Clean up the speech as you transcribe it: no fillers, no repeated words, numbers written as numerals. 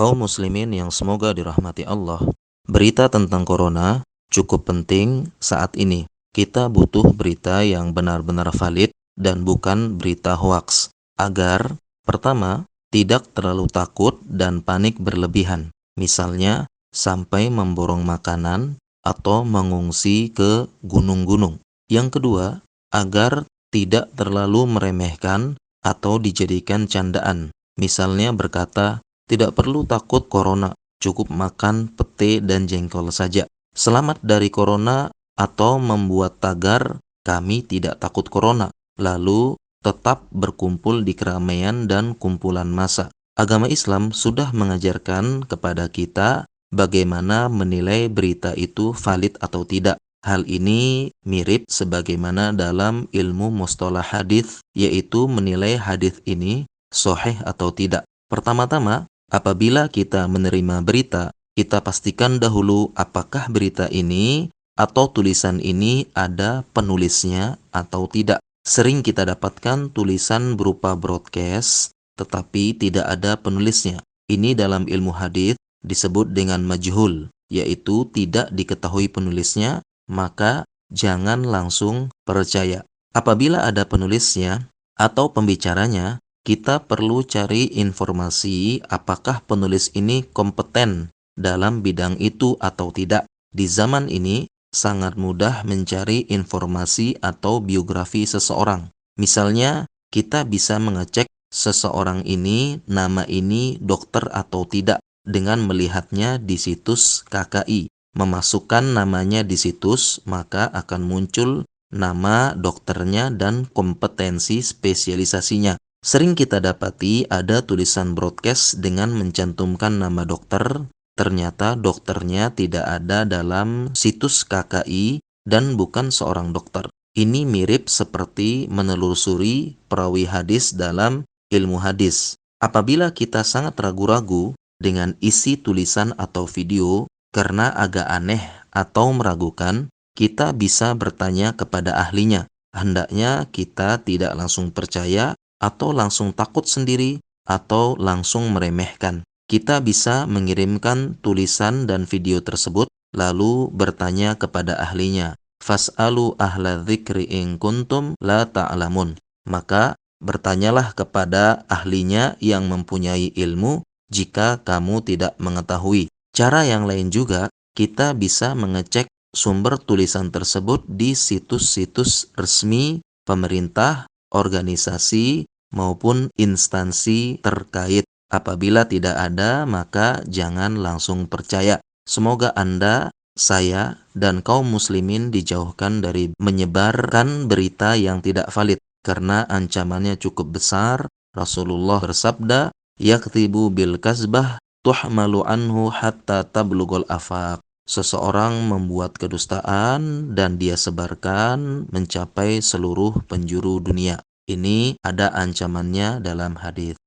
Kaum muslimin yang semoga dirahmati Allah, berita tentang corona cukup penting saat ini. Kita butuh berita yang benar-benar valid dan bukan berita hoaks, agar pertama, tidak terlalu takut dan panik berlebihan. Misalnya, sampai memborong makanan atau mengungsi ke gunung-gunung. Yang kedua, agar tidak terlalu meremehkan atau dijadikan candaan. Misalnya berkata, tidak perlu takut corona, cukup makan pete dan jengkol saja. Selamat dari corona, atau membuat tagar, kami tidak takut corona. Lalu tetap berkumpul di keramaian dan kumpulan massa. Agama Islam sudah mengajarkan kepada kita bagaimana menilai berita itu valid atau tidak. Hal ini mirip sebagaimana dalam ilmu mustalah hadis, yaitu menilai hadis ini sahih atau tidak. Pertama-tama, apabila kita menerima berita, kita pastikan dahulu apakah berita ini atau tulisan ini ada penulisnya atau tidak. Sering kita dapatkan tulisan berupa broadcast, tetapi tidak ada penulisnya. Ini dalam ilmu hadis disebut dengan majhul, yaitu tidak diketahui penulisnya, maka jangan langsung percaya. Apabila ada penulisnya atau pembicaranya, kita perlu cari informasi apakah penulis ini kompeten dalam bidang itu atau tidak. Di zaman ini sangat mudah mencari informasi atau biografi seseorang. Misalnya, kita bisa mengecek seseorang ini, nama ini dokter atau tidak dengan melihatnya di situs KKI. Memasukkan namanya di situs, maka akan muncul nama dokternya dan kompetensi spesialisasinya. Sering kita dapati ada tulisan broadcast dengan mencantumkan nama dokter, ternyata dokternya tidak ada dalam situs KKI dan bukan seorang dokter. Ini mirip seperti menelusuri perawi hadis dalam ilmu hadis. Apabila kita sangat ragu-ragu dengan isi tulisan atau video karena agak aneh atau meragukan, kita bisa bertanya kepada ahlinya. Hendaknya kita tidak langsung percaya atau langsung takut sendiri atau langsung meremehkan. Kita bisa mengirimkan tulisan dan video tersebut lalu bertanya kepada ahlinya. Fas'alu ahla dzikri in kuntum la ta'lamun. Maka bertanyalah kepada ahlinya yang mempunyai ilmu jika kamu tidak mengetahui. Cara yang lain juga, kita bisa mengecek sumber tulisan tersebut di situs-situs resmi pemerintah, organisasi, maupun instansi terkait. Apabila tidak ada, maka jangan langsung percaya. Semoga Anda, saya, dan kaum muslimin dijauhkan dari menyebarkan berita yang tidak valid, karena ancamannya cukup besar. Rasulullah bersabda, yaktibu bil kasbah tuhmalu anhu hatta tablugul afaq. Seseorang membuat kedustaan dan dia sebarkan mencapai seluruh penjuru dunia. Ini ada ancamannya dalam hadis.